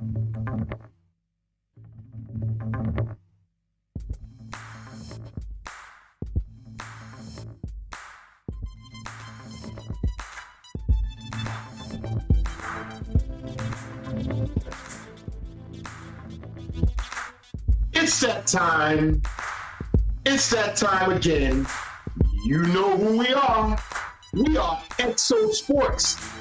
It's that time. It's that time again. You know who we are. We are Exo Sports.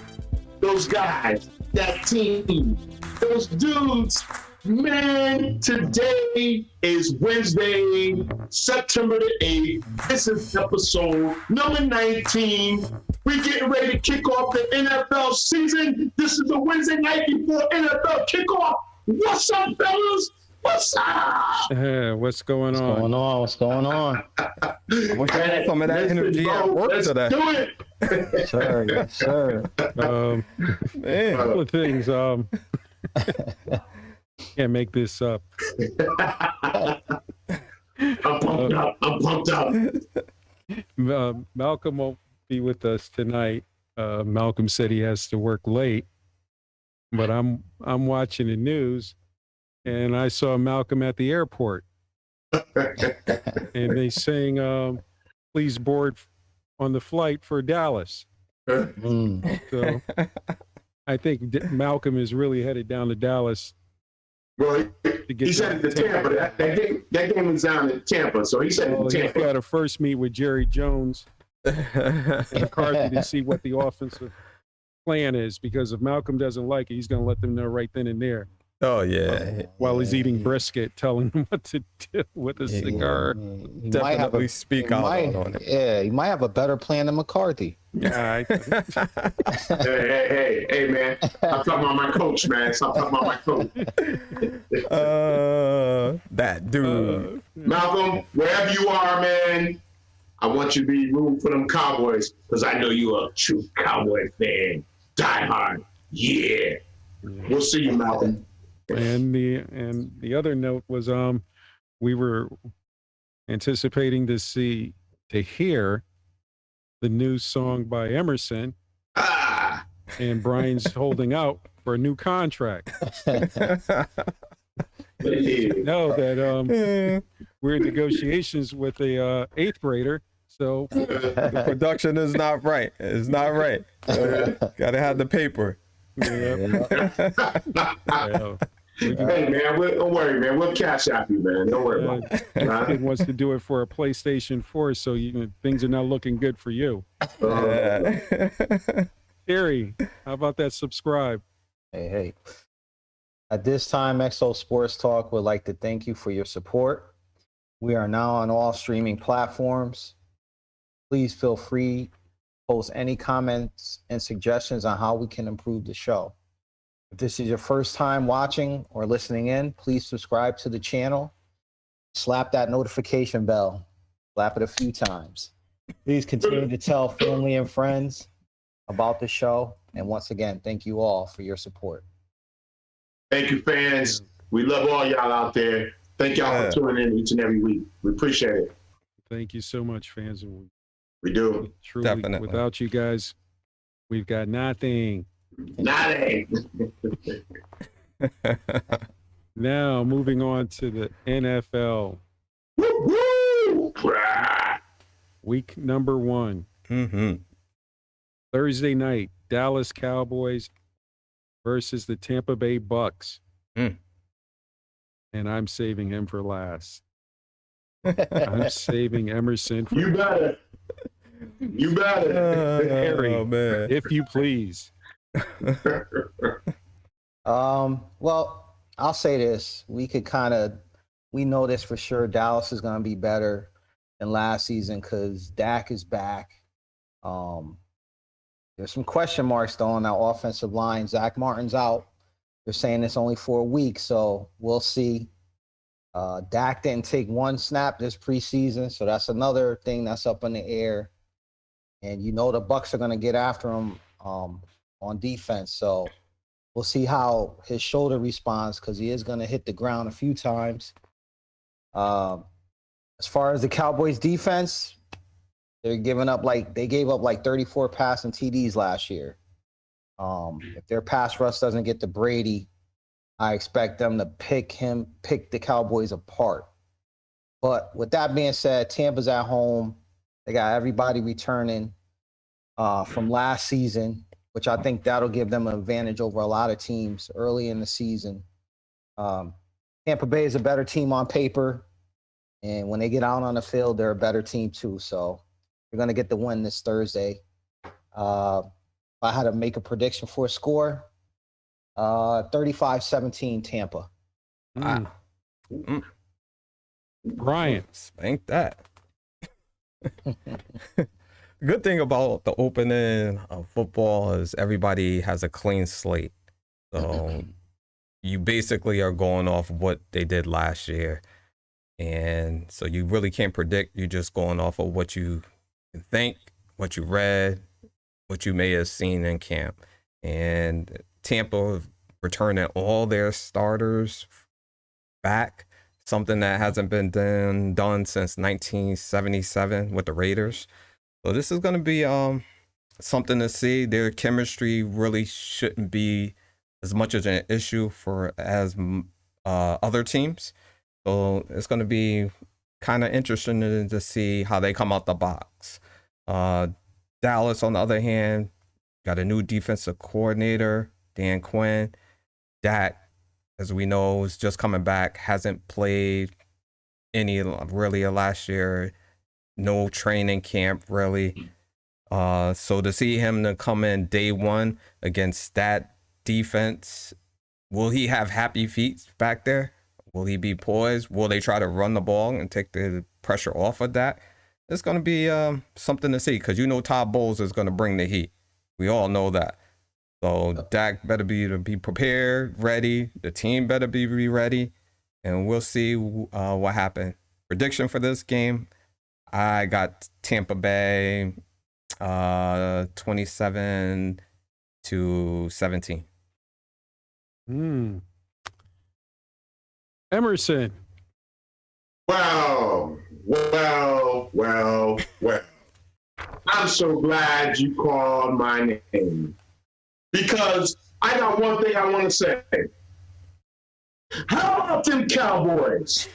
Those guys, that team, those dudes. Man, today is Wednesday, September the 8th. This is episode number 19. We're getting ready to kick off the NFL season. This is the Wednesday night before NFL kickoff. What's up, fellas? What's up? What's going on? What's going on? Wish I had some of that energy at work today. Do it. Sir, yes, sir. A couple of things. Can't make this up. I'm pumped up. Malcolm won't be with us tonight. Malcolm said he has to work late, but I'm watching the news. And I saw Malcolm at the airport, and they saying, "Please board on the flight for Dallas." So I think Malcolm is really headed down to Dallas. Well, he said it to Tampa. That game was down in Tampa, so he said it to Tampa. He's got to first meet with Jerry Jones and McCarthy to see what the offensive plan is, because if Malcolm doesn't like it, he's going to let them know right then and there. Oh yeah. While he's eating brisket, telling him what to do with a cigar. Definitely speak out on it. Yeah, he might have a better plan than McCarthy. Yeah. Hey, man! I'm talking about my coach, man. Stop talking about my coach. That dude. Malcolm, wherever you are, man, I want you to be rooting for them Cowboys, because I know you're a true Cowboy fan. Die hard. Yeah. We'll see you, Malcolm. And the other note was we were anticipating to hear the new song by Emerson, and Brian's holding out for a new contract. Know that we're in negotiations with a eighth grader, so the production is not right. It's not right. Gotta have the paper. Yeah. Hey, man, don't worry, man. We'll cash out you, man. Don't worry about it. He wants to do it for a PlayStation 4, so things are not looking good for you. Terry, how about that subscribe? Hey. At this time, XO Sports Talk would like to thank you for your support. We are now on all streaming platforms. Please feel free to post any comments and suggestions on how we can improve the show. If this is your first time watching or listening in, please subscribe to the channel. Slap that notification bell. Slap it a few times. Please continue to tell family and friends about the show. And once again, thank you all for your support. Thank you, fans. We love all y'all out there. Thank y'all for tuning in each and every week. We appreciate it. Thank you so much, fans. We do. Truly, Definitely. Without you guys, we've got nothing. Nothing. Now, moving on to the NFL. Woo-hoo! Week number 1. Mm-hmm. Thursday night, Dallas Cowboys versus the Tampa Bay Bucks. And I'm saving him for last. I'm saving Emerson for You better. You better. Harry, Oh man. if you please. Well, I'll say this. We know this for sure. Dallas is going to be better than last season because Dak is back. There's some question marks, though, on that offensive line. Zach Martin's out. They're saying it's only for a week, so we'll see. Dak didn't take one snap this preseason, so that's another thing that's up in the air. And you know the Bucs are going to get after him on defense, so we'll see how his shoulder responds because he is going to hit the ground a few times. As far as the Cowboys defense, they gave up like 34 passing TDs last year. If their pass rush doesn't get to Brady, I expect them to pick the Cowboys apart. But with that being said, Tampa's at home. They got everybody returning from last season, which I think that'll give them an advantage over a lot of teams early in the season. Tampa Bay is a better team on paper, and when they get out on the field, they're a better team too. So they're going to get the win this Thursday. If I had to make a prediction for a score, 35-17 Tampa. Brian. Spank that. Good thing about the opening of football is everybody has a clean slate. So you basically are going off of what they did last year. And so you really can't predict. You're just going off of what you think, what you read, what you may have seen in camp. And Tampa returning all their starters back, something that hasn't been done since 1977 with the Raiders. So this is going to be something to see. Their chemistry really shouldn't be as much as an issue as other teams. So it's going to be kind of interesting to see how they come out the box. Dallas, on the other hand, got a new defensive coordinator, Dan Quinn. Dak, as we know, is just coming back, hasn't played any really last year. No training camp, really. So to see him to come in day one against that defense, will he have happy feet back there? Will he be poised? Will they try to run the ball and take the pressure off of that? It's going to be something to see, because Todd Bowles is going to bring the heat. We all know that. So Dak better be prepared, ready. The team better be ready, and we'll see what happens. Prediction for this game, I got Tampa Bay 27-17. Emerson. Well. I'm so glad you called my name, because I got one thing I want to say. How about them Cowboys?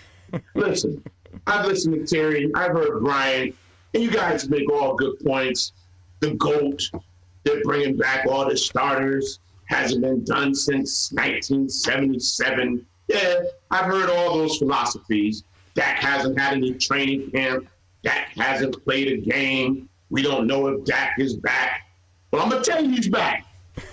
Listen, I've listened to Terry, I've heard Brian, and you guys make all good points. The GOAT, they're bringing back all the starters, hasn't been done since 1977. Yeah, I've heard all those philosophies. Dak hasn't had any training camp. Dak hasn't played a game. We don't know if Dak is back. But I'm going to tell you he's back,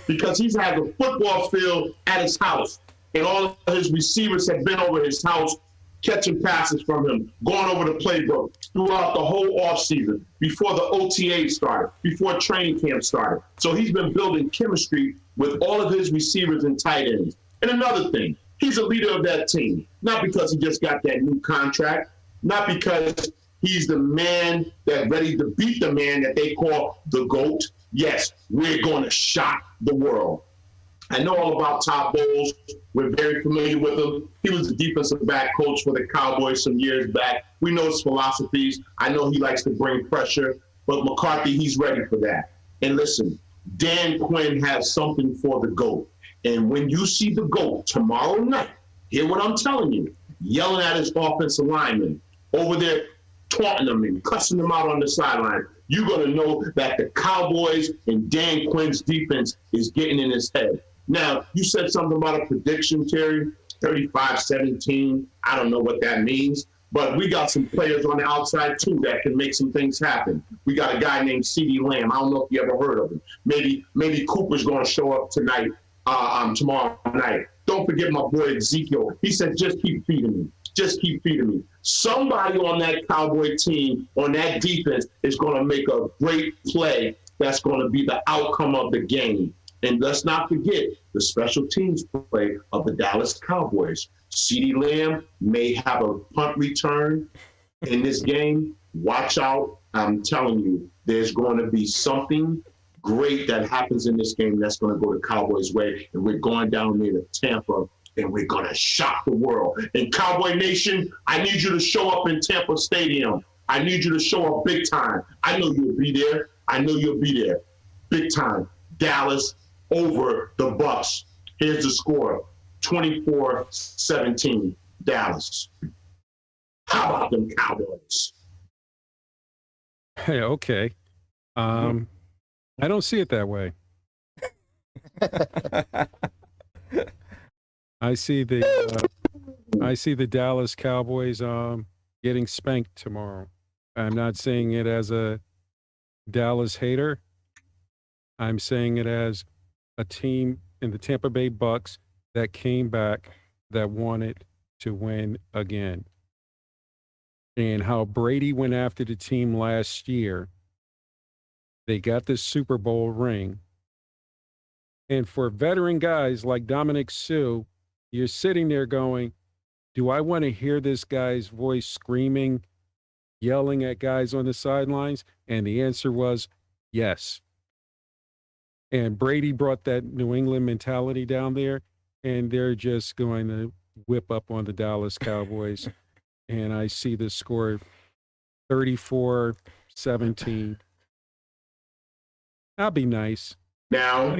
because he's had the football field at his house, and all of his receivers have been over his house catching passes from him, going over the playbook throughout the whole offseason, before the OTA started, before training camp started. So he's been building chemistry with all of his receivers and tight ends. And another thing, he's a leader of that team, not because he just got that new contract, not because he's the man that's ready to beat the man that they call the GOAT. Yes, we're going to shock the world. I know all about Todd Bowles. We're very familiar with him. He was the defensive back coach for the Cowboys some years back. We know his philosophies. I know he likes to bring pressure, but McCarthy, he's ready for that. And listen, Dan Quinn has something for the GOAT. And when you see the GOAT tomorrow night, hear what I'm telling you, yelling at his offensive linemen, over there taunting them and cussing them out on the sideline, you're going to know that the Cowboys and Dan Quinn's defense is getting in his head. Now, you said something about a prediction, Terry, 35-17. I don't know what that means, but we got some players on the outside, too, that can make some things happen. We got a guy named CeeDee Lamb. I don't know if you ever heard of him. Maybe Cooper's going to show up tonight, tomorrow night. Don't forget my boy Ezekiel. He said, just keep feeding me. Just keep feeding me. Somebody on that Cowboy team, on that defense, is going to make a great play that's going to be the outcome of the game. And let's not forget the special teams play of the Dallas Cowboys. CeeDee Lamb may have a punt return in this game. Watch out. I'm telling you, there's going to be something great that happens in this game that's going to go the Cowboys' way. And we're going down there to Tampa, and we're going to shock the world. And Cowboy Nation, I need you to show up in Tampa Stadium. I need you to show up big time. I know you'll be there. I know you'll be there. Big time. Dallas over the Bucs. Here's the score, 24-17 Dallas. How about them Cowboys? Hey, okay. I don't see it that way. I see the Dallas Cowboys getting spanked tomorrow. I'm not saying it as a Dallas hater. I'm saying it as a team in the Tampa Bay Bucks that came back, that wanted to win again. And how Brady went after the team last year. They got the Super Bowl ring. And for veteran guys like Dominic Sue, you're sitting there going, do I want to hear this guy's voice screaming, yelling at guys on the sidelines? And the answer was yes. And Brady brought that New England mentality down there, and they're just going to whip up on the Dallas Cowboys. And I see the score 34-17. That'll be nice. Now,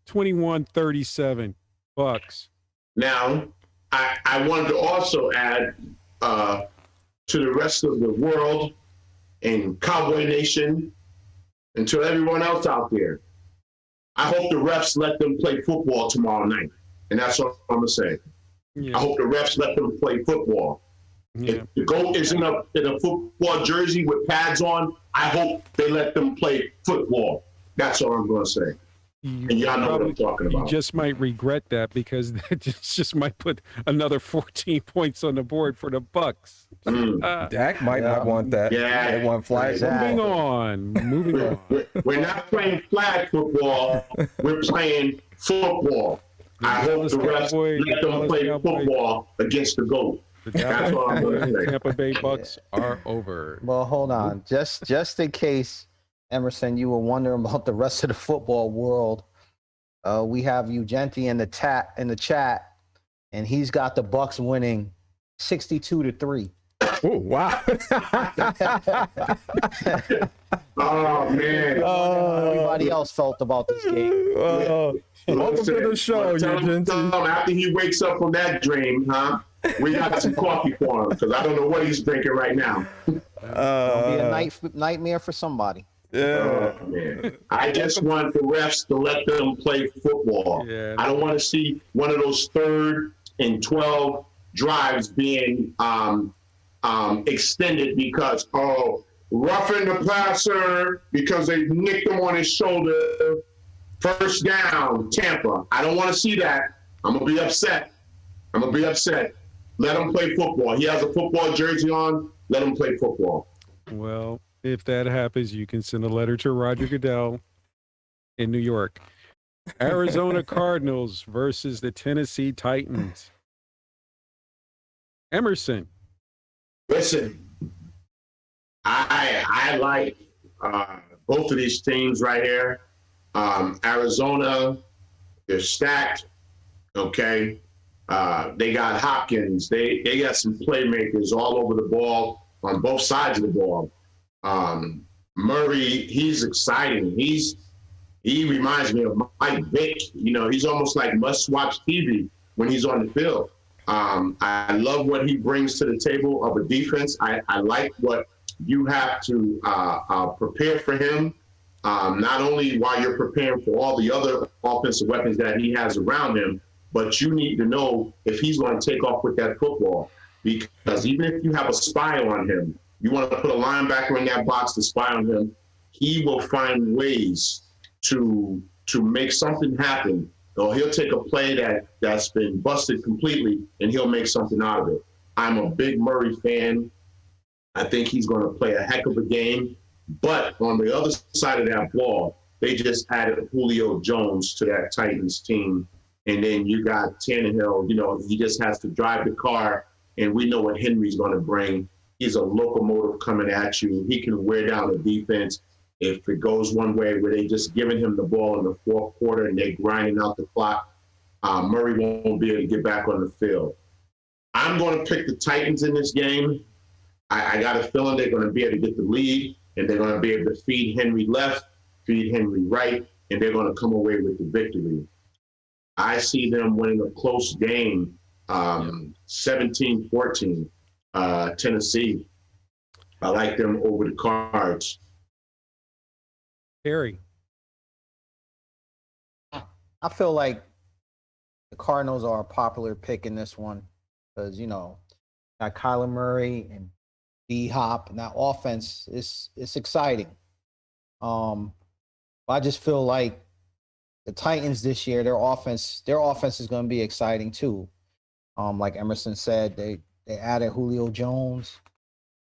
21-37 Bucks. Now, I wanted to also add to the rest of the world and Cowboy Nation and to everyone else out there, I hope the refs let them play football tomorrow night. And that's all I'm going to say. Yeah. I hope the refs let them play football. Yeah. If the GOAT is in a football jersey with pads on, I hope they let them play football. That's all I'm going to say. And y'all know what I'm talking about. You just might regret that because that just might put another 14 points on the board for the Bucks. Dak might not want that. Yeah. They want flag. Moving on. We're not playing flag football. We're playing football. I hope the refs let them play football against the GOAT. That's all I'm going to say. Tampa Bay Bucks are over. Well, hold on. Just in case, Emerson, you were wondering about the rest of the football world. We have Ugenti in the chat, and he's got the Bucks winning 62-3. Oh wow! Oh man! Everybody else felt about this game. Welcome to the show, Ugenti. After he wakes up from that dream, we got some coffee for him because I don't know what he's drinking right now. It'll be a nightmare for somebody. Yeah. Oh, man. I just want the refs to let them play football. Yeah. I don't want to see one of those 3rd and 12 drives being extended because, roughing the passer because they nicked him on his shoulder. First down, Tampa. I don't want to see that. I'm going to be upset. Let him play football. He has a football jersey on. Let him play football. Well, if that happens, you can send a letter to Roger Goodell in New York. Arizona Cardinals versus the Tennessee Titans. Emerson. Listen, I like both of these teams right here. Arizona, they're stacked. Okay. They got Hopkins. They got some playmakers all over the ball on both sides of the ball. Murray, he's exciting. He reminds me of Mike Vick. You know, he's almost like must-watch TV when he's on the field. I love what he brings to the table of a defense. I like what you have to prepare for him, not only while you're preparing for all the other offensive weapons that he has around him, but you need to know if he's going to take off with that football. Because even if you have a spy on him, you want to put a linebacker in that box to spy on him, he will find ways to make something happen. Or he'll take a play that's been busted completely, and he'll make something out of it. I'm a big Murray fan. I think he's going to play a heck of a game. But on the other side of that ball, they just added Julio Jones to that Titans team. And then you got Tannehill, you know, he just has to drive the car, and we know what Henry's going to bring. He's a locomotive coming at you. He can wear down the defense if it goes one way where they just giving him the ball in the fourth quarter and they're grinding out the clock. Murray won't be able to get back on the field. I'm going to pick the Titans in this game. I got a feeling they're going to be able to get the lead, and they're going to be able to feed Henry left, feed Henry right, and they're going to come away with the victory. I see them winning a close game, 17-14, Tennessee. I like them over the Cards. Harry. I feel like the Cardinals are a popular pick in this one because, got Kyler Murray and D-Hop, and that offense is exciting. I just feel like the Titans this year, their offense is going to be exciting too. Like Emerson said, they added Julio Jones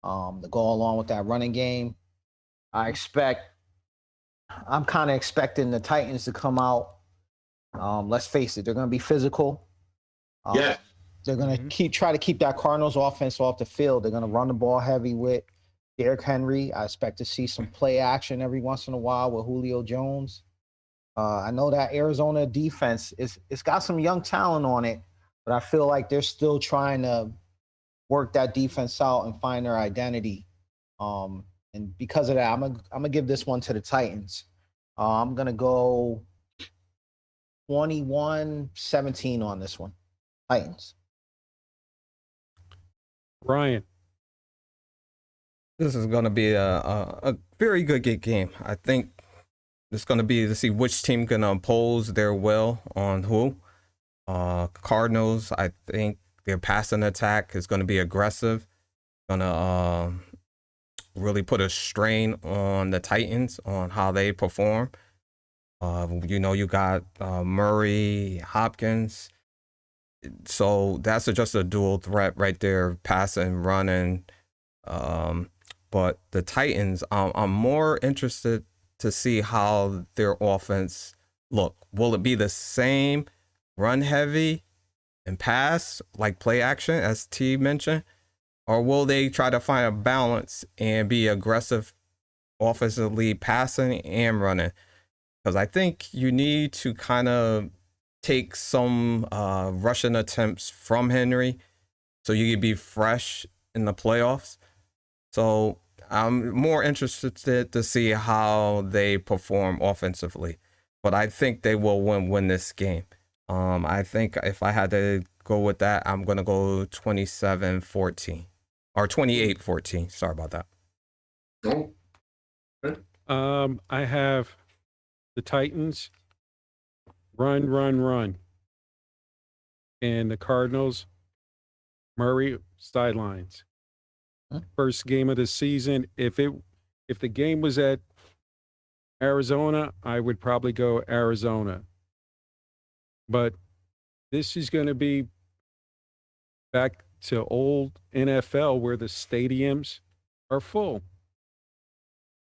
to go along with that running game. I'm kind of expecting the Titans to come out. Let's face it, they're going to be physical. Yeah. They're going to try to keep that Cardinals offense off the field. They're going to run the ball heavy with Derrick Henry. I expect to see some play action every once in a while with Julio Jones. I know that Arizona defense it's got some young talent on it, but I feel like they're still trying to work that defense out and find their identity. And because of that, I'm gonna give this one to the Titans. I'm gonna go 21-17 on this one. Titans. Ryan. This is going to be a very good game. I think it's going to be to see which team going to impose their will on who. Cardinals, I think their passing attack is going to be aggressive. Going to really put a strain on the Titans on how they perform. You got Murray, Hopkins. So that's just a dual threat right there, passing, running. But the Titans, I'm more interested to see how their offense look. Will it be the same run heavy and pass, like play action, as T mentioned? Or will they try to find a balance and be aggressive offensively, passing and running? Because I think you need to kind of take some rushing attempts from Henry so you can be fresh in the playoffs. So I'm more interested to see how they perform offensively. But I think they will win this game. I think if I had to go with that, I'm going to go 27-14 or 28-14. Sorry about that. I have the Titans run. And the Cardinals, Murray sidelines. First game of the season. If the game was at Arizona, I would probably go Arizona. But this is going to be back to old NFL where the stadiums are full.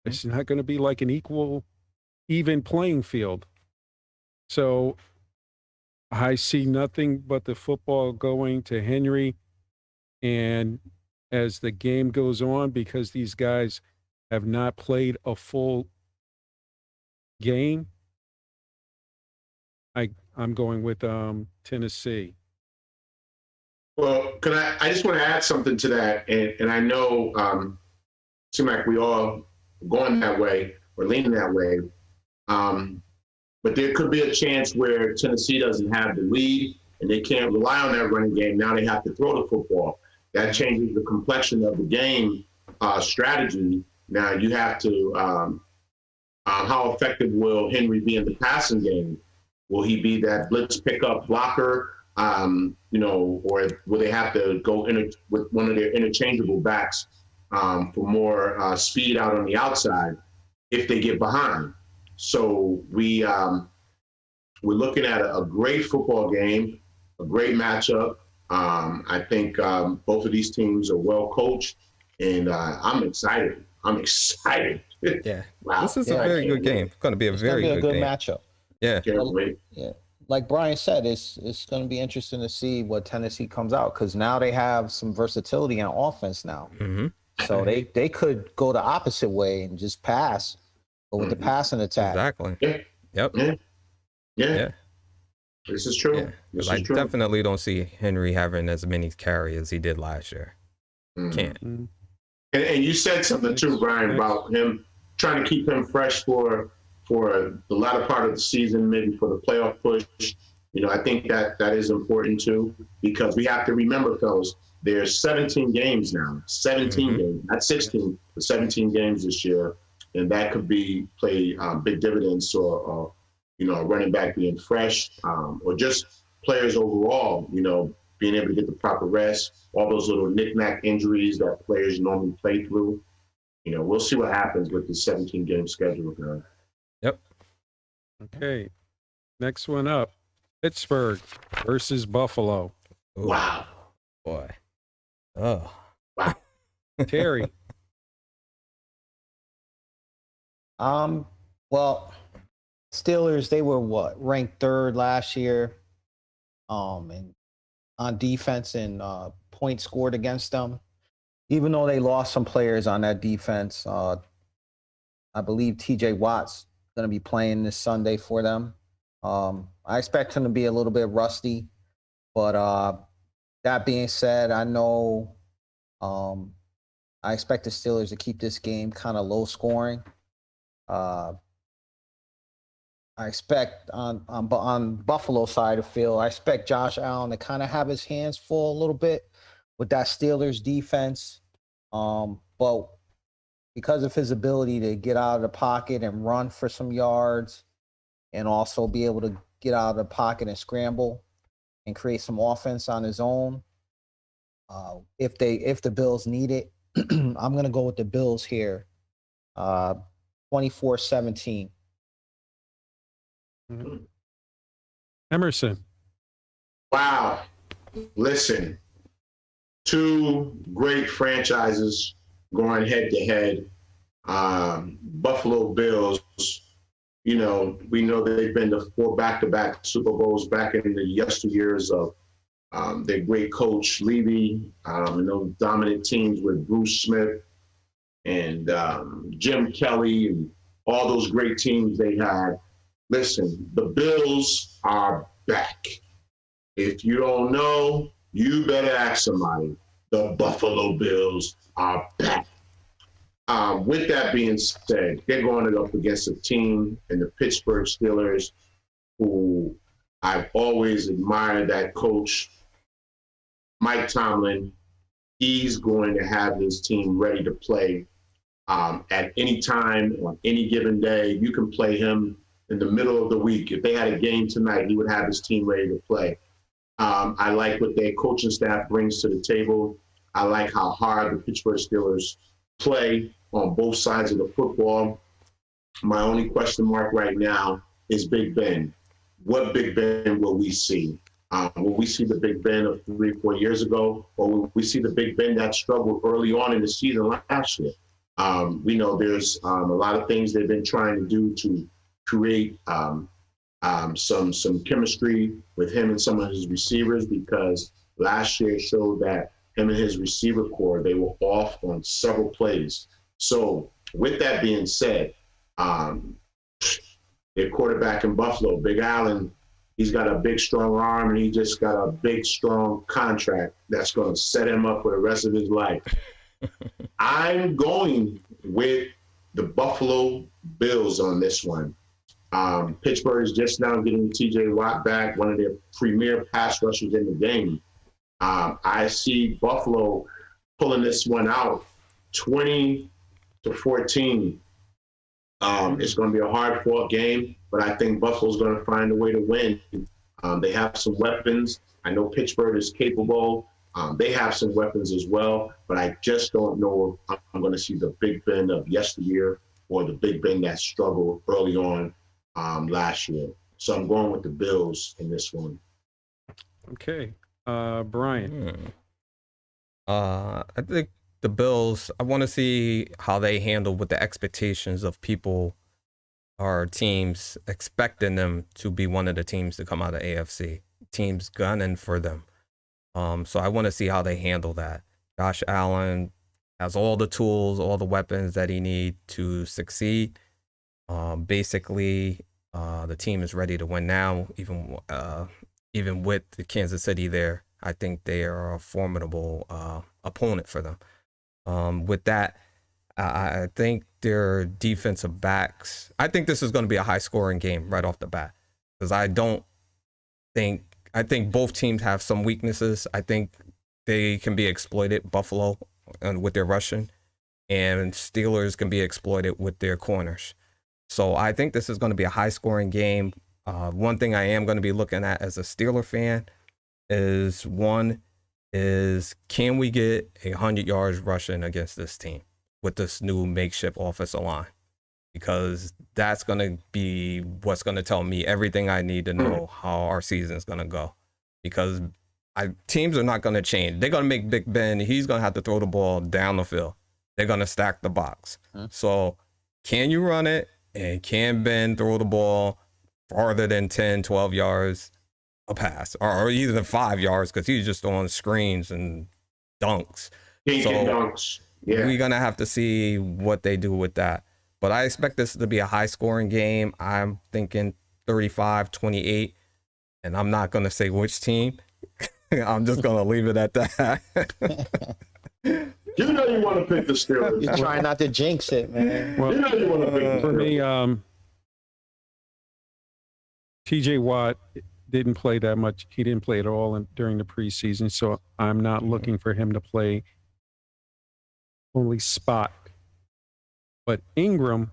It's not going to be like an even playing field. So I see nothing but the football going to Henry. And as the game goes on, because these guys have not played a full game, I'm going with Tennessee. Well, I just want to add something to that. And I know, seem like we all going that way or leaning that way. But there could be a chance where Tennessee doesn't have the lead and they can't rely on that running game. Now they have to throw the football. That changes the complexion of the game strategy. Now you have to, how effective will Henry be in the passing game? Will he be that blitz pickup blocker? Or will they have to go with one of their interchangeable backs for more speed out on the outside if they get behind? So we're looking at a great football game, a great matchup. I think both of these teams are well coached, and I'm excited. Yeah. Wow. This is a very good game. It's going to be a very good game. Matchup. Yeah. Can't wait. Yeah. Like Brian said, it's going to be interesting to see what Tennessee comes out because now they have some versatility on offense now. Mm-hmm. So they could go the opposite way and just pass, but with the passing attack. Exactly. Yeah. Yep. Yeah. This is true. Yeah. I definitely don't see Henry having as many carries as he did last year. Can't. And you said something too, Brian, about him trying to keep him fresh for the latter part of the season, maybe for the playoff push. I think that is important too, because we have to remember, fellas, there's 17 games now, 17 games, not 16, but 17 games this year. And that could play big dividends for, a running back being fresh, or just players overall, being able to get the proper rest, all those little knick-knack injuries that players normally play through. We'll see what happens with the 17-game schedule, guys. Yep. Okay. Next one up, Pittsburgh versus Buffalo. Ooh, Wow. boy. Oh. Wow. Terry. Well, Steelers, they were ranked 3rd last year. And on defense and points scored against them. Even though they lost some players on that defense, I believe T.J. Watt's going to be playing this Sunday for them. I expect him to be a little bit rusty, but that being said, I know I expect the Steelers to keep this game kind of low scoring. I expect on Buffalo side of the field, I expect Josh Allen to kind of have his hands full a little bit with that Steelers defense. But because of his ability to get out of the pocket and run for some yards, and also be able to get out of the pocket and scramble and create some offense on his own, if the Bills need it, I'm going to go with the Bills here, 24-17. Emerson. Wow. Listen, 2 great franchises going head to head. Buffalo Bills, we know they've been to 4 back-to-back Super Bowls back in the yesteryears of their great coach, Levy, and those dominant teams with Bruce Smith and Jim Kelly and all those great teams they had. Listen, the Bills are back. If you don't know, you better ask somebody. The Buffalo Bills are back. With that being said, they're going up against a team in the Pittsburgh Steelers who I've always admired that coach, Mike Tomlin. He's going to have his team ready to play at any time, on any given day. You can play him in the middle of the week. If they had a game tonight, he would have his team ready to play. I like what their coaching staff brings to the table. I like how hard the Pittsburgh Steelers play on both sides of the football. My only question mark right now is Big Ben. What Big Ben will we see? Will we see the Big Ben of 3-4 years ago, or will we see the Big Ben that struggled early on in the season last year? We know there's a lot of things they've been trying to do to create some chemistry with him and some of his receivers, because last year showed that him and his receiver core, they were off on several plays. So with that being said, their quarterback in Buffalo, Big Allen, he's got a big, strong arm, and he just got a big, strong contract that's going to set him up for the rest of his life. I'm going with the Buffalo Bills on this one. Pittsburgh is just now getting T.J. Watt back, one of their premier pass rushers in the game. I see Buffalo pulling this one out 20-14. It's going to be a hard-fought game, but I think Buffalo's going to find a way to win. They have some weapons. I know Pittsburgh is capable. They have some weapons as well, but I just don't know if I'm going to see the Big Ben of yesteryear or the Big Ben that struggled early on last year. So I'm going with the Bills in this one. Okay. Brian. I think the Bills, I want to see how they handle with the expectations of people or teams expecting them to be one of the teams to come out of AFC. Teams gunning for them. So I want to see how they handle that. Josh Allen has all the tools, all the weapons that he needs to succeed. Basically, the team is ready to win now, even with the Kansas City there. I think they are a formidable opponent for them. With that, I think their defensive backs, I think this is going to be a high-scoring game right off the bat, because I don't think both teams have some weaknesses. I think they can be exploited, Buffalo, with their rushing, and Steelers can be exploited with their corners. So I think this is going to be a high-scoring game. One thing I am going to be looking at as a Steeler fan is can we get 100 yards rushing against this team with this new makeshift offensive line? Because that's going to be what's going to tell me everything I need to know how our season is going to go. Because teams are not going to change. They're going to make Big Ben. He's going to have to throw the ball down the field. They're going to stack the box. So can you run it? And can Ben throw the ball farther than 10, 12 yards a pass? Or either 5 yards, because he's just throwing screens and dunks. Dunks. Yeah. We're going to have to see what they do with that. But I expect this to be a high-scoring game. I'm thinking 35-28, and I'm not going to say which team. I'm just going to leave it at that. You know you want to pick the Steelers. You're trying not to jinx it, man. Well, You know you want to pick the Steelers. for me, T.J. Watt didn't play that much. He didn't play at all during the preseason, so I'm not looking for him to play only spot. But Ingram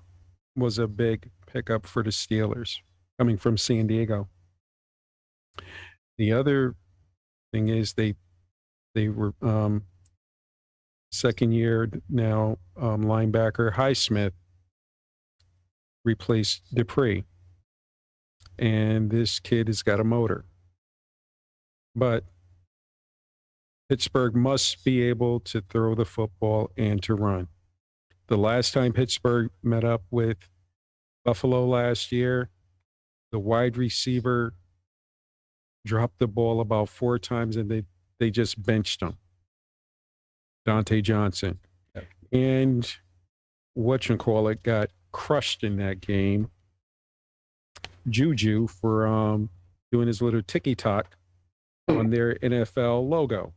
was a big pickup for the Steelers coming from San Diego. The other thing is they were second year now linebacker Highsmith replaced Dupree. And this kid has got a motor. But Pittsburgh must be able to throw the football and to run. The last time Pittsburgh met up with Buffalo last year, the wide receiver dropped the ball about 4 times and they just benched him. Dante Johnson. Yep. And whatchamacallit got crushed in that game. Juju for doing his little ticky-tock on their NFL logo.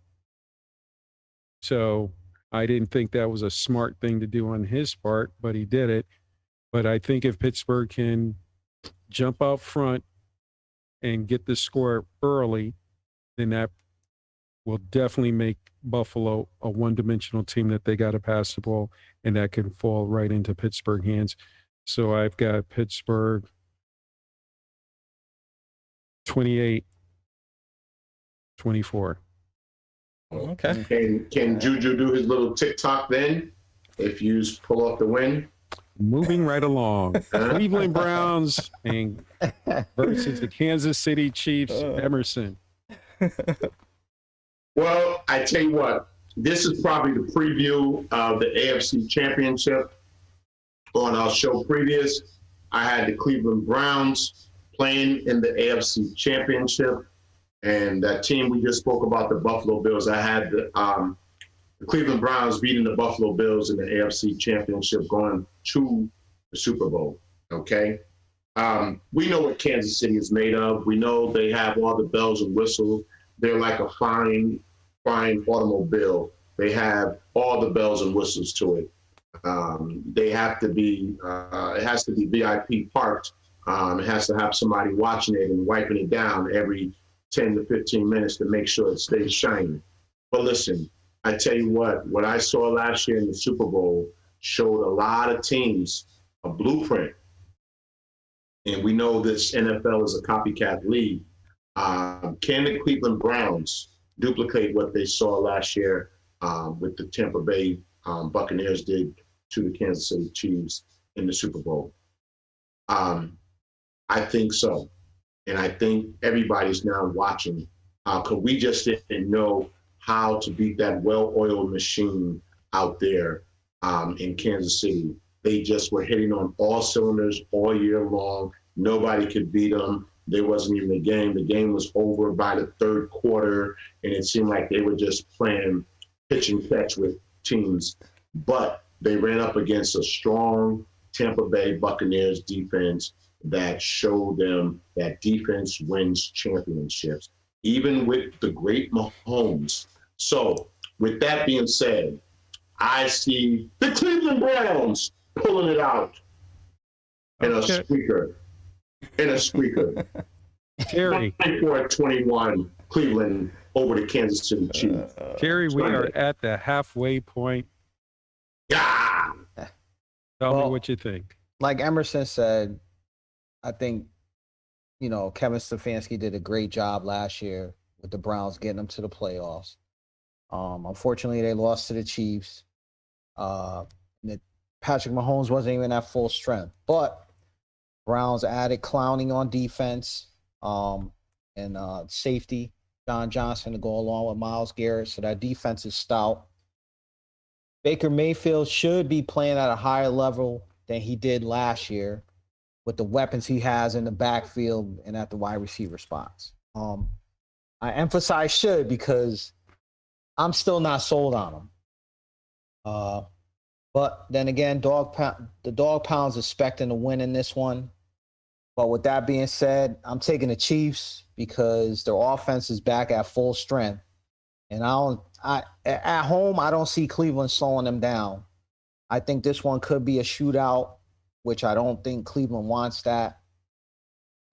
So I didn't think that was a smart thing to do on his part, but he did it. But I think if Pittsburgh can jump out front and get the score early, then that will definitely make Buffalo a one-dimensional team that they got to pass the ball, and that can fall right into Pittsburgh hands. So I've got Pittsburgh 28-24. Okay. Can Juju do his little TikTok then if you pull off the win? Moving right along. Cleveland Browns versus the Kansas City Chiefs. Emerson. Well, I tell you what, this is probably the preview of the AFC Championship. On our show previous, I had the Cleveland Browns playing in the AFC Championship. And that team we just spoke about, the Buffalo Bills, I had the Cleveland Browns beating the Buffalo Bills in the AFC Championship going to the Super Bowl, okay? We know what Kansas City is made of. We know they have all the bells and whistles. They're like a fine automobile. They have all the bells and whistles to it. They have to be, it has to be VIP parked. It has to have somebody watching it and wiping it down every 10 to 15 minutes to make sure it stays shiny. But listen, I tell you what I saw last year in the Super Bowl showed a lot of teams a blueprint. And we know this NFL is a copycat league. Can the Cleveland Browns duplicate what they saw last year with the Tampa Bay Buccaneers did to the Kansas City Chiefs in the Super Bowl? I think so. And I think everybody's now watching because we just didn't know how to beat that well-oiled machine out there in Kansas City. They just were hitting on all cylinders all year long. Nobody could beat them. There wasn't even a game. The game was over by the third quarter, and it seemed like they were just playing pitch and catch with teams. But they ran up against a strong Tampa Bay Buccaneers defense that showed them that defense wins championships, even with the great Mahomes. So with that being said, I see the Cleveland Browns pulling it out in a squeaker. Terry. 24-21, Cleveland over the Kansas City Chiefs. Terry, we are at the halfway point. Yeah. Tell me what you think. Like Emerson said, I think, Kevin Stefanski did a great job last year with the Browns getting them to the playoffs. Unfortunately, they lost to the Chiefs. Patrick Mahomes wasn't even at full strength, but Browns added Clowney on defense and safety, John Johnson, to go along with Myles Garrett. So that defense is stout. Baker Mayfield should be playing at a higher level than he did last year with the weapons he has in the backfield and at the wide receiver spots. I emphasize should because I'm still not sold on him. But then again, the dog pound's expecting to win in this one. But with that being said, I'm taking the Chiefs because their offense is back at full strength. And at home, I don't see Cleveland slowing them down. I think this one could be a shootout, which I don't think Cleveland wants that.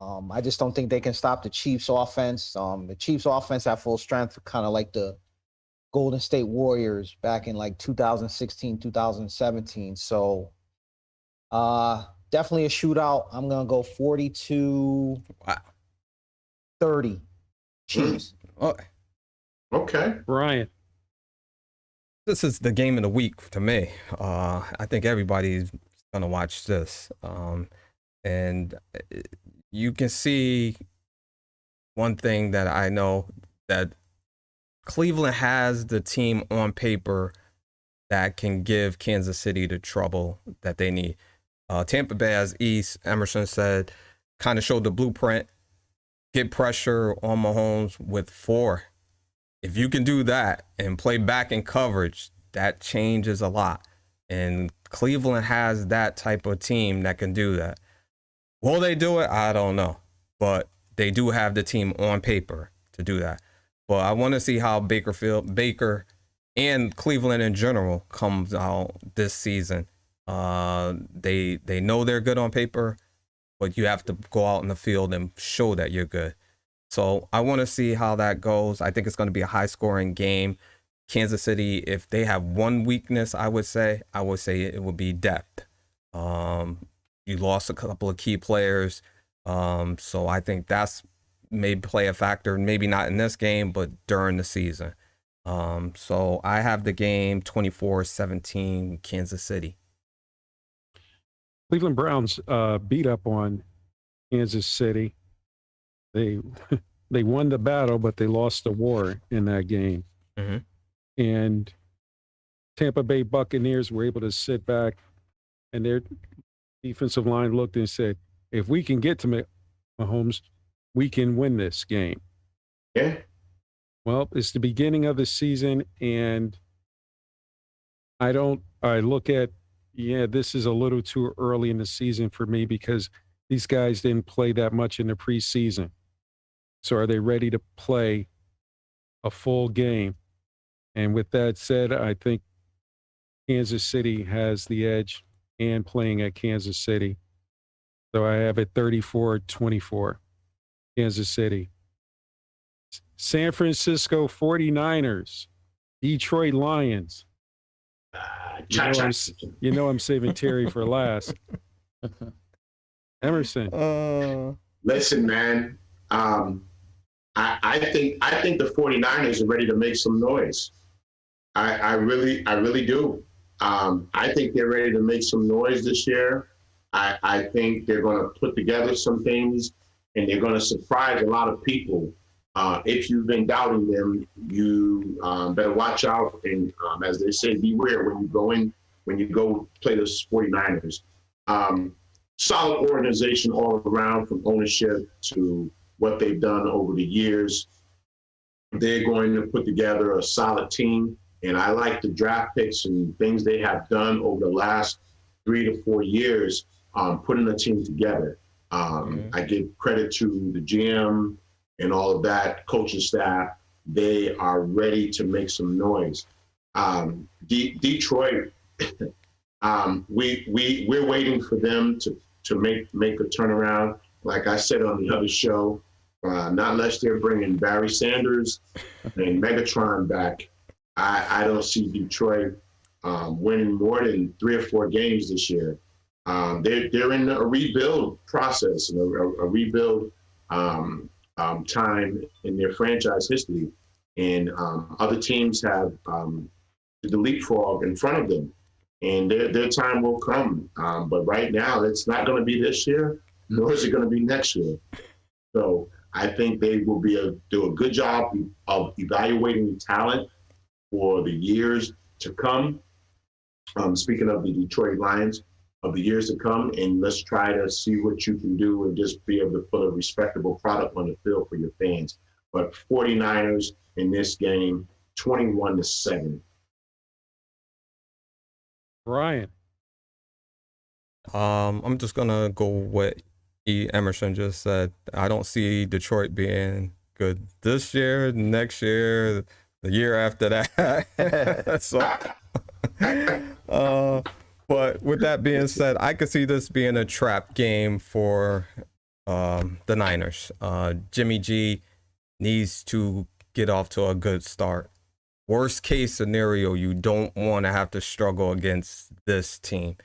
I just don't think they can stop the Chiefs offense. The Chiefs offense at full strength, kind of like the Golden State Warriors back in like 2016, 2017. So definitely a shootout. I'm going to go 42-30 Chiefs. Okay. Brian. This is the game of the week to me. I think everybody's going to watch this. And you can see one thing that I know, that Cleveland has the team on paper that can give Kansas City the trouble that they need. Tampa Bay, as Emerson said, kind of showed the blueprint. Get pressure on Mahomes with 4. If you can do that and play back in coverage, that changes a lot. And Cleveland has that type of team that can do that. Will they do it? I don't know. But they do have the team on paper to do that. But I want to see how Baker and Cleveland in general comes out this season. They know they're good on paper, but you have to go out in the field and show that you're good. So I want to see how that goes. I think it's going to be a high-scoring game. Kansas City, if they have one weakness, I would say it would be depth. You lost a couple of key players, so I think that's may play a factor, maybe not in this game, but during the season. So I have the game 24-17 Kansas City. Cleveland Browns beat up on Kansas City. They won the battle, but they lost the war in that game. Mm-hmm. And Tampa Bay Buccaneers were able to sit back, and their defensive line looked and said, if we can get to Mahomes, we can win this game. Yeah. Well, it's the beginning of the season, and I look at, this is a little too early in the season for me because these guys didn't play that much in the preseason. So are they ready to play a full game? And with that said, I think Kansas City has the edge and playing at Kansas City. So I have it 34-24, Kansas City. San Francisco 49ers, Detroit Lions. I'm saving Terry for last. Emerson. Listen, man. I think the 49ers are ready to make some noise. I really do. I think they're ready to make some noise this year. I think they're going to put together some things, and they're going to surprise a lot of people. If you've been doubting them, you better watch out. And as they say, beware when you go play the 49ers. Solid organization all around, from ownership to what they've done over the years. They're going to put together a solid team. And I like the draft picks and things they have done over the last 3 to 4 years, putting a team together. I give credit to the GM and all of that coaching staff. They are ready to make some noise. Detroit, we're waiting for them to make a turnaround. Like I said on the other show, Not unless they're bringing Barry Sanders and Megatron back. I don't see Detroit winning more than 3 or 4 games this year. They're in a rebuild process, a rebuild time in their franchise history, and other teams have the leapfrog in front of them, and their time will come. But right now, it's not going to be this year, nor is it going to be next year. So I think they will do a good job of evaluating talent for the years to come. Speaking of the Detroit Lions, of the years to come, and let's try to see what you can do and just be able to put a respectable product on the field for your fans. But 49ers in this game, 21-7. Brian. I'm just gonna go with Emerson just said. I don't see Detroit being good this year, next year, the year after that. So, but with that being said, I could see this being a trap game for the Niners. Jimmy G needs to get off to a good start. Worst case scenario, you don't want to have to struggle against this team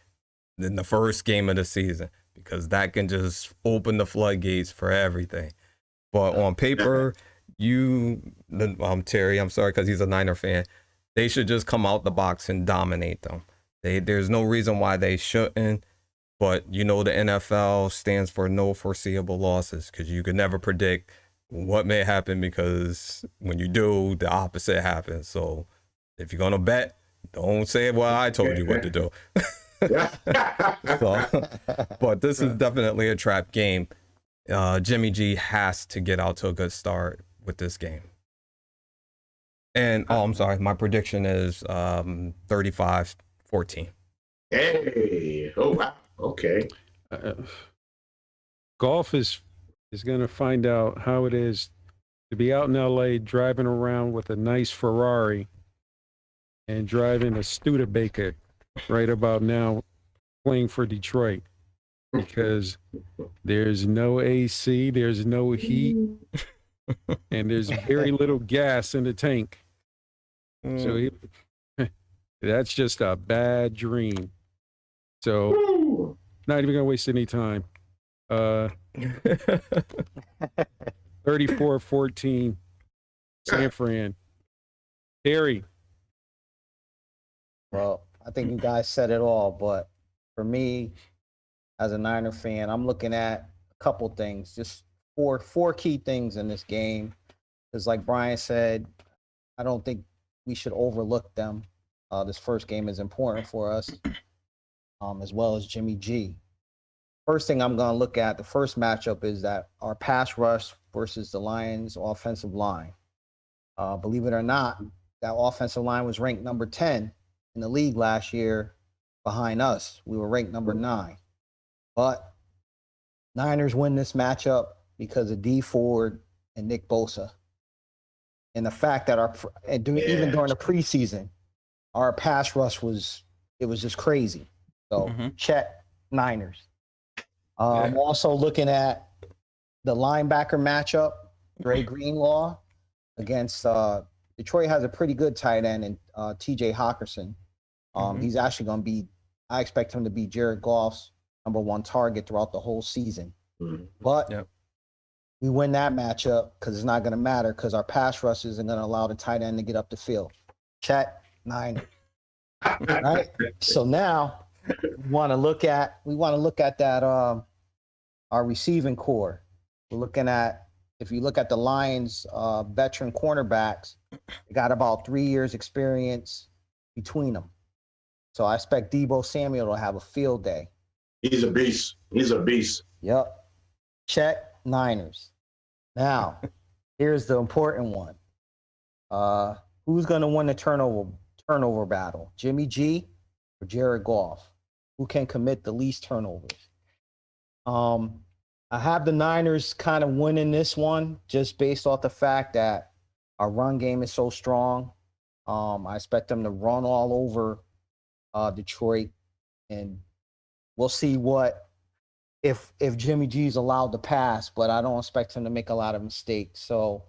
in the first game of the season, because that can just open the floodgates for everything. But on paper, Terry, I'm sorry, because he's a Niner fan, they should just come out the box and dominate them. There's no reason why they shouldn't, but the NFL stands for no foreseeable losses, because you can never predict what may happen, because when you do, the opposite happens. So if you're going to bet, don't say, well, I told you what to do. But this is definitely a trap game. Jimmy G has to get out to a good start with this game. And, I'm sorry, my prediction is 35-14. Hey, oh wow, okay. Golf is going to find out how it is to be out in LA driving around with a nice Ferrari and driving a Studebaker right about now playing for Detroit, because there's no AC, there's no heat, and there's very little gas in the tank. So that's just a bad dream. So not even going to waste any time. 34-14, San Fran. Terry. Well, I think you guys said it all, but for me, as a Niner fan, I'm looking at a couple things, just four key things in this game. Because like Brian said, I don't think we should overlook them. This first game is important for us, as well as Jimmy G. First thing I'm going to look at, the first matchup, is that our pass rush versus the Lions' offensive line. Believe it or not, that offensive line was ranked number 10 in the league last year behind us. We were ranked number 9. But Niners win this matchup because of D Ford and Nick Bosa. And the fact that even during the preseason, our pass rush was just crazy. So check Niners. I'm also looking at the linebacker matchup, Dre Greenlaw against Detroit has a pretty good tight end in TJ Hawkinson. He's actually going to be, I expect him to be Jared Goff's number 1 target throughout the whole season. But we win that matchup because it's not going to matter, because our pass rush isn't going to allow the tight end to get up the field. Check Niners. Right? So now we want to look at that our receiving core. We're looking at, if you look at the Lions veteran cornerbacks, they got about 3 years experience between them. So I expect Deebo Samuel to have a field day. He's a beast. Yep. Check Niners. Now, here's the important one. Who's going to win the turnover battle? Jimmy G or Jared Goff? Who can commit the least turnovers? I have the Niners kind of winning this one just based off the fact that our run game is so strong. I expect them to run all over Detroit, and we'll see what if Jimmy G's allowed to pass, but I don't expect him to make a lot of mistakes. So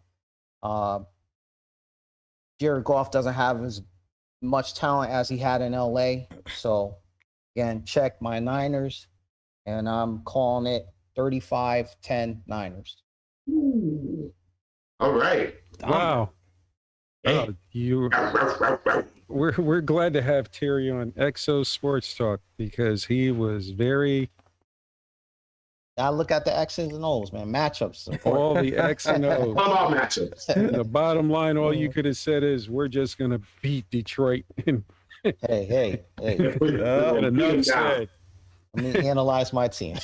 Jared Goff doesn't have as much talent as he had in LA. So again, check my Niners, and I'm calling it 35-10 Niners. Ooh. All right. Wow. Hey. We're glad to have Terry on Exo Sports Talk because he was very I look at the X's and O's, man. Matchups. all the X and O's. What about matchups? And the bottom line, all you could have said is we're just gonna beat Detroit. And Hey. enough said. Let me analyze my team.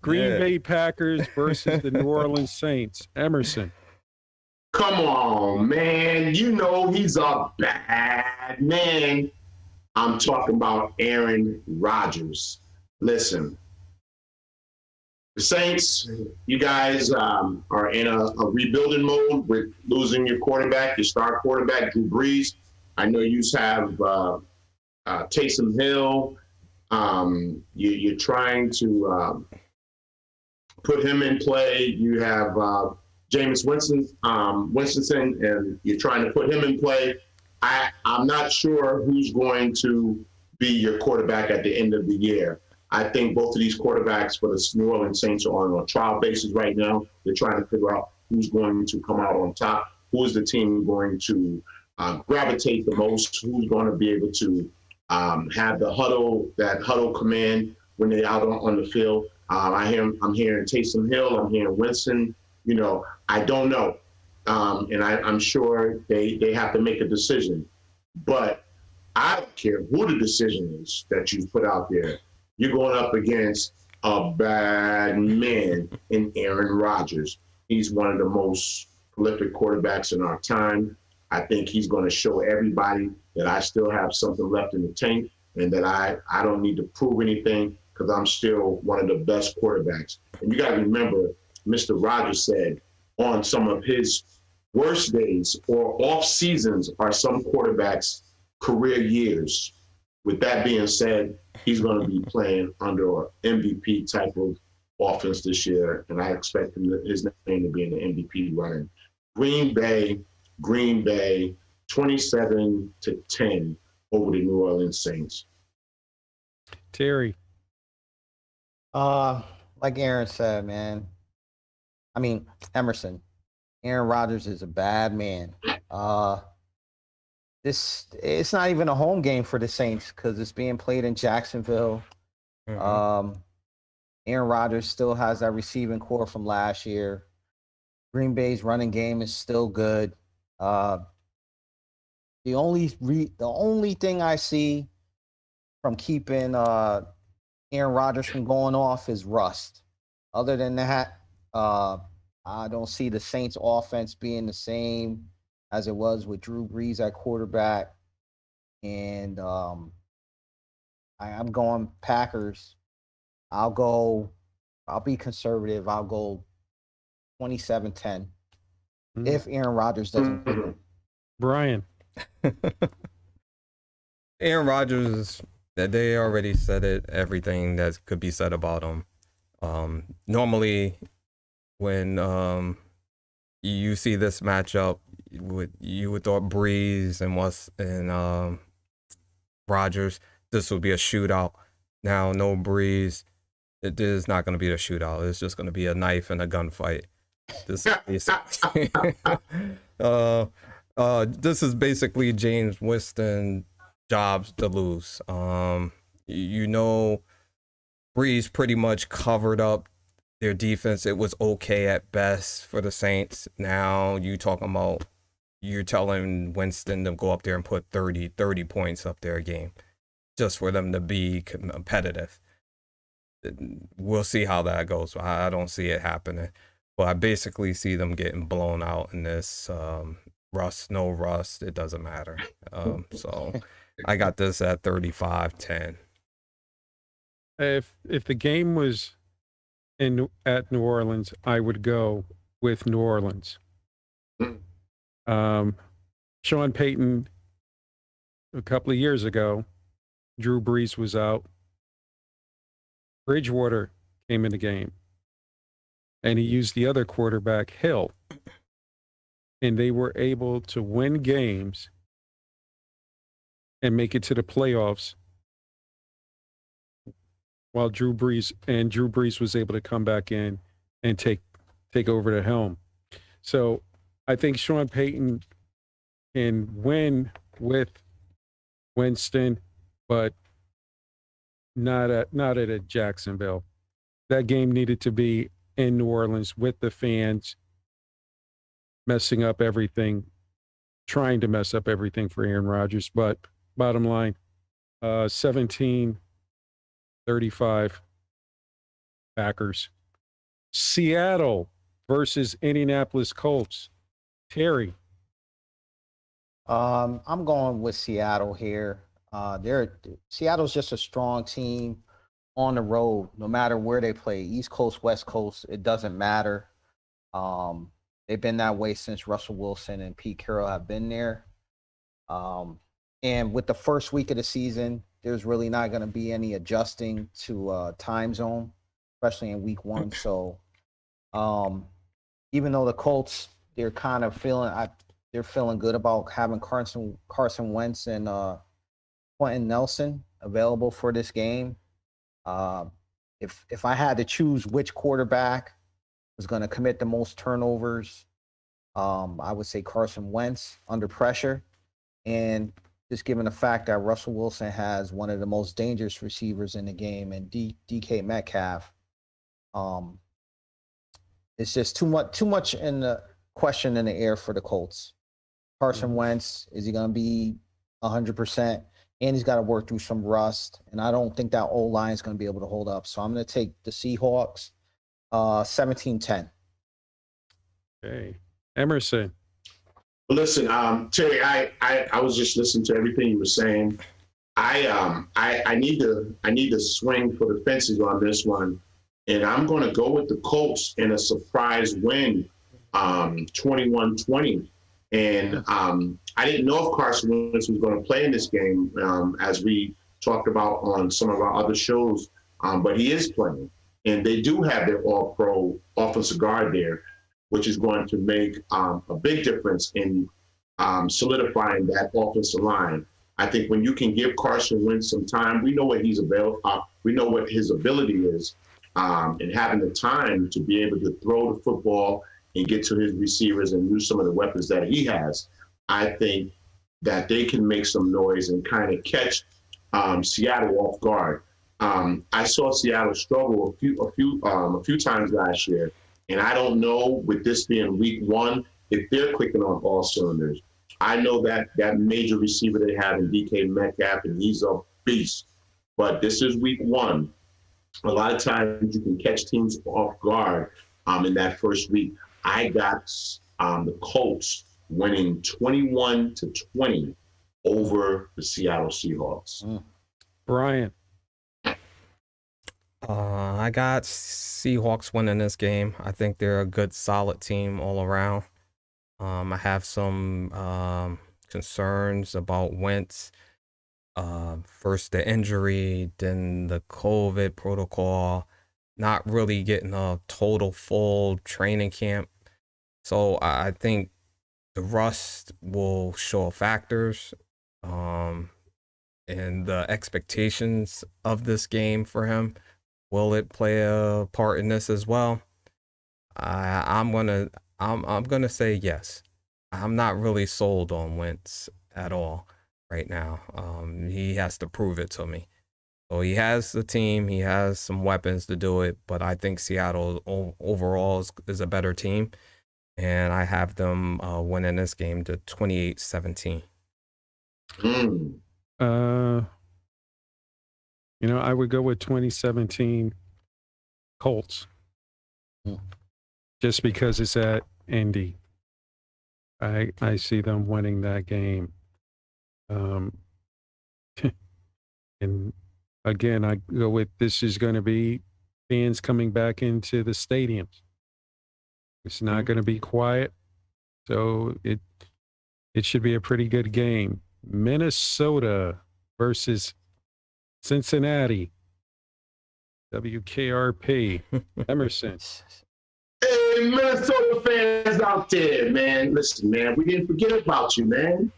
Green Bay Packers versus the New Orleans Saints. Emerson. Come on, man. You know he's a bad man. I'm talking about Aaron Rodgers. Listen, the Saints, you guys are in a rebuilding mode with losing your quarterback, your star quarterback, Drew Brees. I know you have Taysom Hill. You're trying to put him in play. You have Jameis Winston, and you're trying to put him in play. I'm not sure who's going to be your quarterback at the end of the year. I think both of these quarterbacks for the New Orleans Saints are on a trial basis right now. They're trying to figure out who's going to come out on top, who is the team going to gravitate the most, who's going to be able to have the huddle command when they're out on the field. I'm hearing Taysom Hill. I'm hearing Winston. You know, I don't know. And I'm sure they have to make a decision. But I don't care who the decision is that you put out there. You're going up against a bad man in Aaron Rodgers. He's one of the most prolific quarterbacks in our time. I think he's going to show everybody that I still have something left in the tank and that I don't need to prove anything because I'm still one of the best quarterbacks. And you got to remember, Mr. Rodgers said on some of his worst days or off seasons are some quarterbacks' career years. With that being said, he's going to be playing under an MVP type of offense this year, and I expect his name to be in the MVP running. Green Bay, 27-10 over the New Orleans Saints. Terry. Like Aaron said, man. I mean, Emerson. Aaron Rodgers is a bad man. It's not even a home game for the Saints because it's being played in Jacksonville. Mm-hmm. Aaron Rodgers still has that receiving core from last year. Green Bay's running game is still good. The only thing I see from keeping Aaron Rodgers from going off is rust. Other than that, I don't see the Saints offense being the same as it was with Drew Brees at quarterback. And I'm going Packers. I'll be conservative. I'll go 27-10 if Aaron Rodgers doesn't do it. Brian. Aaron Rodgers, they already said it, everything that could be said about him. Normally, when you see this matchup, you would thought Breeze and Rodgers, this would be a shootout. Now, no Breeze. It is not going to be a shootout. It's just going to be a knife and a gunfight. This is basically James Winston jobs to lose. Breeze pretty much covered up their defense. It was okay at best for the Saints. Now you're telling Winston to go up there and put 30 points up there a game just for them to be competitive. We'll see how that goes. I don't see it happening. But I basically see them getting blown out in this no rust. It doesn't matter. So I got this at 35-10. If the game was at New Orleans, I would go with New Orleans. Sean Payton, a couple of years ago, Drew Brees was out. Bridgewater came in the game. And he used the other quarterback, Hill. And they were able to win games and make it to the playoffs while Drew Brees was able to come back in and take over the helm. So I think Sean Payton can win with Winston, but not at a Jacksonville. That game needed to be in New Orleans with the fans messing up everything, trying to mess up everything for Aaron Rodgers. But bottom line, 17-35 Packers. Seattle versus Indianapolis Colts. Terry. I'm going with Seattle here. Seattle's just a strong team on the road, no matter where they play, East Coast, West Coast, it doesn't matter. They've been that way since Russell Wilson and Pete Carroll have been there. And with the first week of the season, there's really not going to be any adjusting to time zone, especially in week one. So even though the Colts, they're kind of they're feeling good about having Carson Wentz and Quentin Nelson available for this game. If I had to choose which quarterback was going to commit the most turnovers, I would say Carson Wentz under pressure. And just given the fact that Russell Wilson has one of the most dangerous receivers in the game and DK Metcalf, it's just too much in the question in the air for the Colts. Carson Wentz, is he going to be 100%? And he's got to work through some rust. And I don't think that O-line is going to be able to hold up. So I'm going to take the Seahawks 17-10. Okay. Emerson. Listen, Terry, I was just listening to everything you were saying. I need to swing for the fences on this one. And I'm going to go with the Colts in a surprise win, 21-20. And I didn't know if Carson Wentz was going to play in this game, as we talked about on some of our other shows, but he is playing. And they do have their all-pro offensive guard there, which is going to make a big difference in solidifying that offensive line. I think when you can give Carson Wentz some time, we know what we know what his ability is, and having the time to be able to throw the football and get to his receivers and use some of the weapons that he has, I think that they can make some noise and kind of catch Seattle off guard. I saw Seattle struggle a few times last year, and I don't know, with this being week one, if they're clicking on all cylinders. I know that major receiver they have in DK Metcalf, and he's a beast. But this is week one. A lot of times you can catch teams off guard in that first week. I got the Colts winning 21-20 over the Seattle Seahawks. Brian. I got Seahawks winning this game. I think they're a good, solid team all around. I have some concerns about Wentz. First the injury, then the COVID protocol, not really getting a total full training camp. So I think the rust will show factors, and the expectations of this game for him. Will it play a part in this as well? I'm gonna say yes. I'm not really sold on Wentz at all right now. He has to prove it to me. So he has the team, he has some weapons to do it, but I think Seattle overall is a better team, and I have them winning this game to 28-17. I would go with 2017 Colts. Just because it's at Indy. I see them winning that game. And again, I go with, this is going to be fans coming back into the stadiums. It's not going to be quiet. So it should be a pretty good game. Minnesota versus Cincinnati. WKRP. Emerson. Hey, Minnesota fans out there, man. Listen, man, we didn't forget about you, man.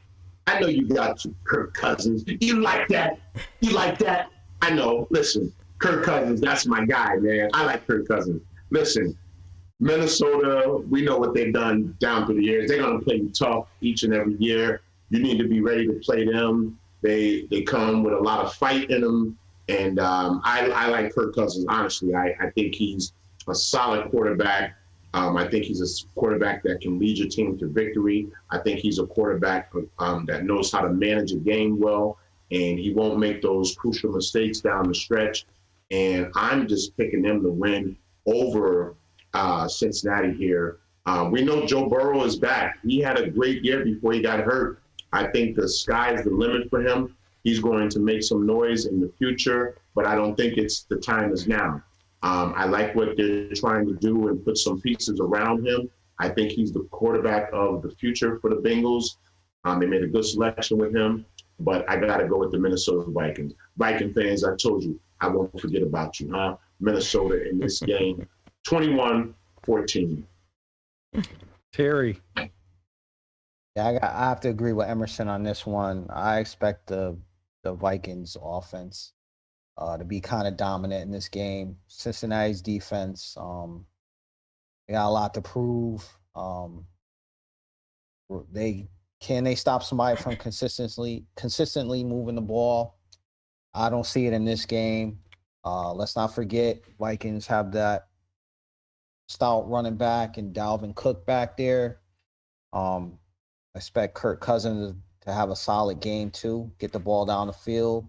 I know you got your Kirk Cousins. You like that? You like that? I know. Listen, Kirk Cousins, that's my guy, man. I like Kirk Cousins. Listen, Minnesota, we know what they've done down through the years. They're going to play you tough each and every year. You need to be ready to play them. They come with a lot of fight in them. And I like Kirk Cousins, honestly. I think he's a solid quarterback. I think he's a quarterback that can lead your team to victory. I think he's a quarterback that knows how to manage a game well, and he won't make those crucial mistakes down the stretch. And I'm just picking them to win over Cincinnati here. We know Joe Burrow is back. He had a great year before he got hurt. I think the sky's the limit for him. He's going to make some noise in the future, but I don't think the time is now. I like what they're trying to do and put some pieces around him. I think he's the quarterback of the future for the Bengals. They made a good selection with him, but I got to go with the Minnesota Vikings. Viking fans, I told you, I won't forget about you, huh? Minnesota in this game, 21-14. Terry. Yeah, I have to agree with Emerson on this one. I expect the Vikings offense to be kind of dominant in this game. Cincinnati's defense, they got a lot to prove. They stop somebody from consistently moving the ball? I don't see it in this game. Let's not forget, Vikings have that stout running back and Dalvin Cook back there. I expect Kirk Cousins to have a solid game too, get the ball down the field.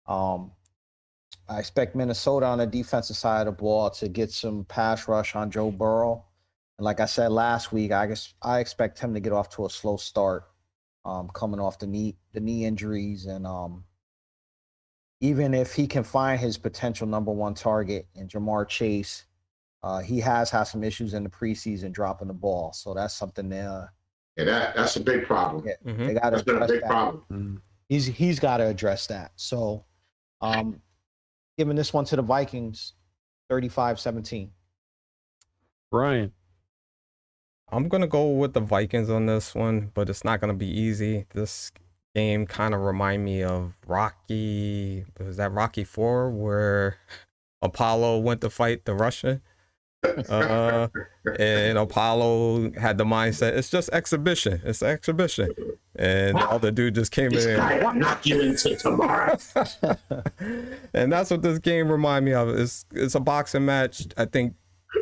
I expect Minnesota on the defensive side of the ball to get some pass rush on Joe Burrow. And like I said last week, I expect him to get off to a slow start, coming off the knee injuries. And even if he can find his potential number one target in Jamar Chase, he has had some issues in the preseason dropping the ball. So that's something there. Yeah, that's a big problem. Yeah, they got to That's been a address big that. problem. He's got to address that. So, giving this one to the Vikings, 35-17. Brian. I'm going to go with the Vikings on this one, but it's not going to be easy. This game kind of remind me of Rocky. Was that Rocky 4 where Apollo went to fight the Russian? And Apollo had the mindset, it's just exhibition. It's exhibition. And the other dude just came in. I'll knock you into tomorrow. And that's what this game remind me of. It's a boxing match. I think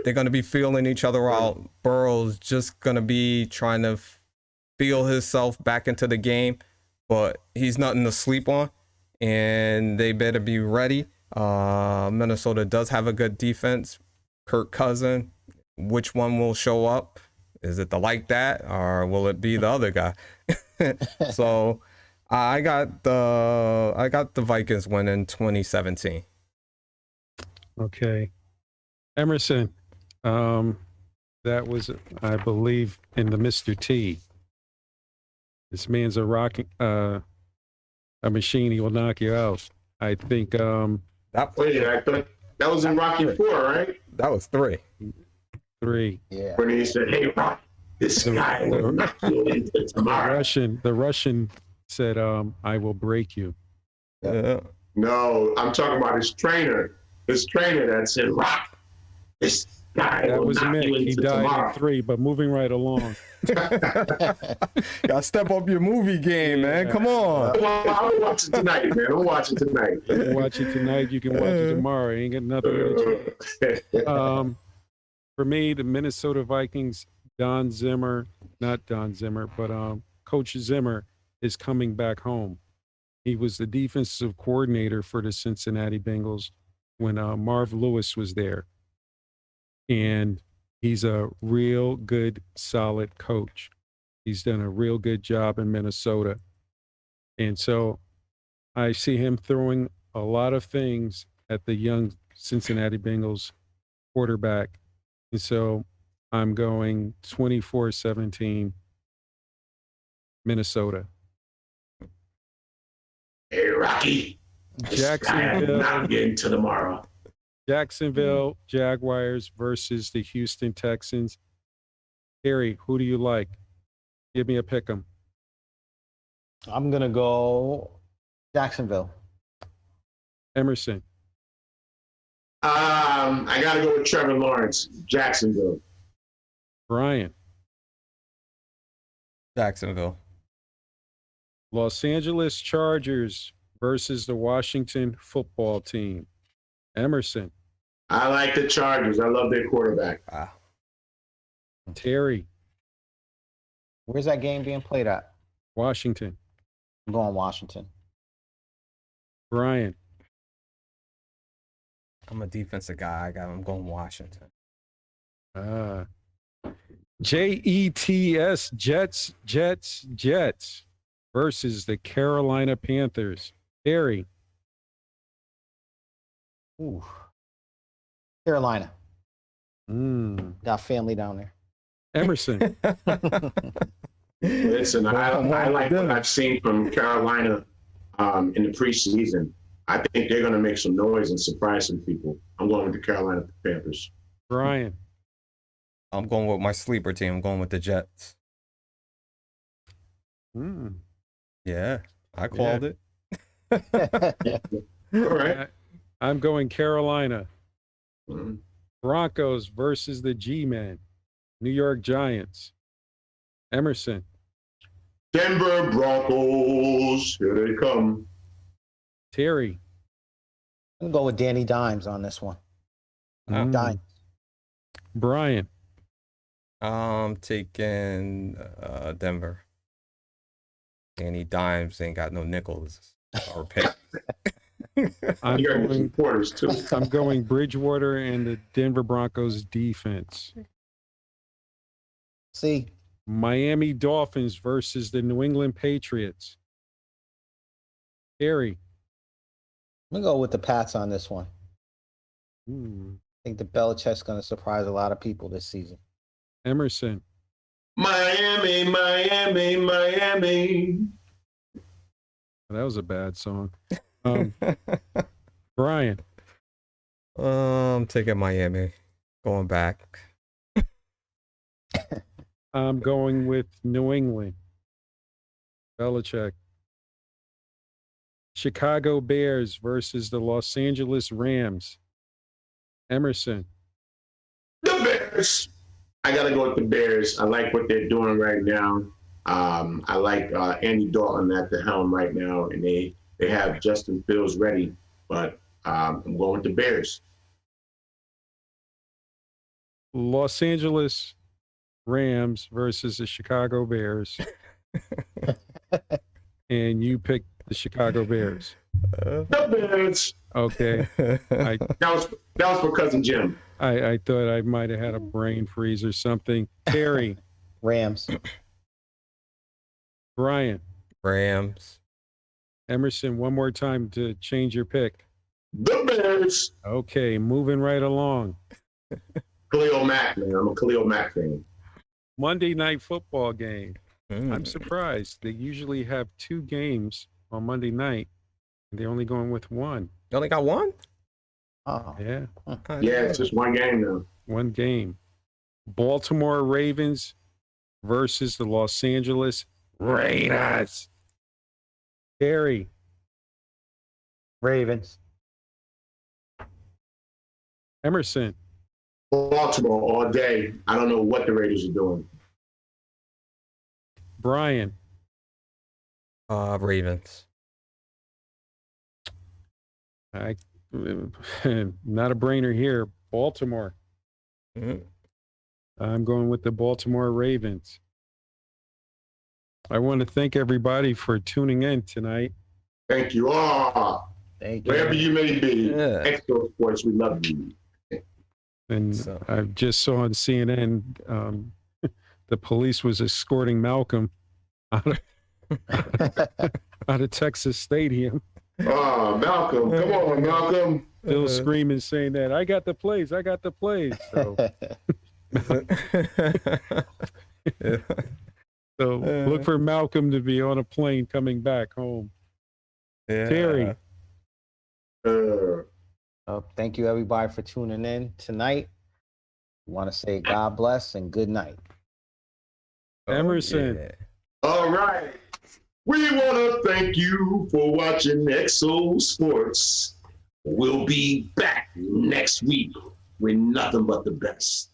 they're going to be feeling each other out. Burrow's just going to be trying to feel himself back into the game, but he's nothing to sleep on, and they better be ready. Minnesota does have a good defense. Kirk Cousins, which one will show up? Is it the like that, or will it be the other guy? So I got the Vikings winning 2017. Okay. Emerson, that was, I believe, in the Mr. T. This man's a machine. He will knock you out. I think. Wait, I thought that was in Rocky 4, right? That was 3. 3. Yeah. When he said, "Hey, Rock, this guy will knock you into tomorrow." The Russian said, "I will break you." Yeah. No, I'm talking about his trainer. His trainer that said, "Rock, this guy That will was knock you Mick. He into died tomorrow." in 3, but moving right along. Gotta step up your movie game, man. Come on. Well, I'm watching tonight, man. I'm watching tonight. You can watch it tonight. You can watch it tomorrow. Ain't got nothing to do. For me, the Minnesota Vikings, not Don Zimmer, but Coach Zimmer is coming back home. He was the defensive coordinator for the Cincinnati Bengals when Marv Lewis was there. And he's a real good, solid coach. He's done a real good job in Minnesota. And so I see him throwing a lot of things at the young Cincinnati Bengals quarterback. And so I'm going 24-17 Minnesota. Hey, Rocky. This guy will knock you into tomorrow. Jacksonville Jaguars versus the Houston Texans. Harry, who do you like? Give me a pick 'em. I'm going to go Jacksonville. Emerson. I got to go with Trevor Lawrence, Jacksonville. Brian. Jacksonville. Los Angeles Chargers versus the Washington football team. Emerson. I like the Chargers. I love their quarterback. Terry. Where's that game being played at? Washington. I'm going Washington. Brian. I'm a defensive guy. I'm going Washington. Jets, Jets versus the Carolina Panthers. Harry. Ooh. Carolina. Got family down there. Emerson. Listen, I like what I've seen from Carolina in the preseason. I think they're going to make some noise and surprise some people. I'm going with the Carolina Panthers. Brian. I'm going with my sleeper team. I'm going with the Jets. Yeah, I called it. All right. I'm going Carolina. Broncos versus the G-Men. New York Giants. Emerson. Denver Broncos. Here they come. Terry. I'm going to go with Danny Dimes on this one. Dimes. Brian. I'm taking Denver. Danny Dimes ain't got no nickels or pennies. I'm You got supporters too. I'm going Bridgewater and the Denver Broncos defense. See, Miami Dolphins versus the New England Patriots. Harry. I'm going to go with the Pats on this one. Hmm. I think the Belichick's going to surprise a lot of people this season. Emerson. Miami, Miami, Miami. That was a bad song. Brian. I'm taking Miami. Going back. I'm going with New England. Belichick. Chicago Bears versus the Los Angeles Rams. Emerson. The Bears. I got to go with the Bears. I like what they're doing right now. I like Andy Dalton at the helm right now, and they have Justin Fields ready. But I'm going with the Bears. Los Angeles Rams versus the Chicago Bears. And you picked the Chicago Bears. The Bears. Okay. That was for Cousin Jim. I thought I might have had a brain freeze or something. Terry. Rams. Brian. Rams. Emerson, one more time to change your pick. The Bears. Okay, moving right along. Khalil Mack, man. I'm a Khalil Mack fan. Monday Night Football game. I'm surprised. They usually have 2 games on Monday night. They're only going with 1. You only got one? Oh. Yeah. Yeah, it's just one game now. 1 game. Baltimore Ravens versus the Los Angeles Raiders. Terry. Ravens. Emerson. Baltimore all day. I don't know what the Raiders are doing. Brian. Ravens. Not a brainer here. Baltimore. I'm going with the Baltimore Ravens. I want to thank everybody for tuning in tonight. Thank you all. Thank you. Wherever you may be. Yeah. Expo Sports, we love you. And I just saw on CNN the police was escorting Malcolm out of Texas Stadium. Oh, Malcolm. Come on, Malcolm. Still screaming, saying that, I got the plays. So, so look for Malcolm to be on a plane coming back home. Yeah. Terry. Thank you, everybody, for tuning in tonight. We want to say God bless and good night. Emerson. Yeah. All right. We want to thank you for watching XO Sports. We'll be back next week with nothing but the best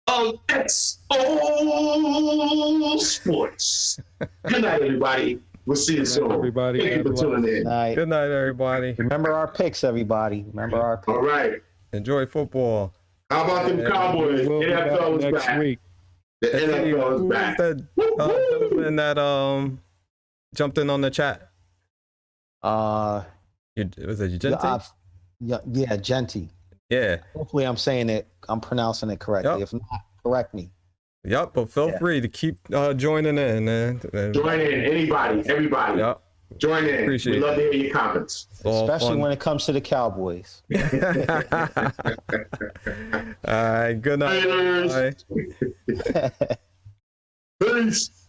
of XO Sports. Good night, everybody. We'll see you soon. Everybody. Thank you for tuning in. Night. Good night, everybody. Remember our picks, everybody. Remember our picks. All right. Enjoy football. How about them Cowboys? We'll be back NFL is next back. week. The NFL Who is was back. that gentleman that jumped in on the chat? Was it Gente? Yeah, Genty. Yeah. Hopefully, I'm pronouncing it correctly. Yep. If not, correct me. Yep, but feel free to keep joining in. Join in, anybody, everybody. Yep. Join in. Appreciate We'd love to hear your comments. Especially when it comes to the Cowboys. All right, good night. Laters. Bye. Peace.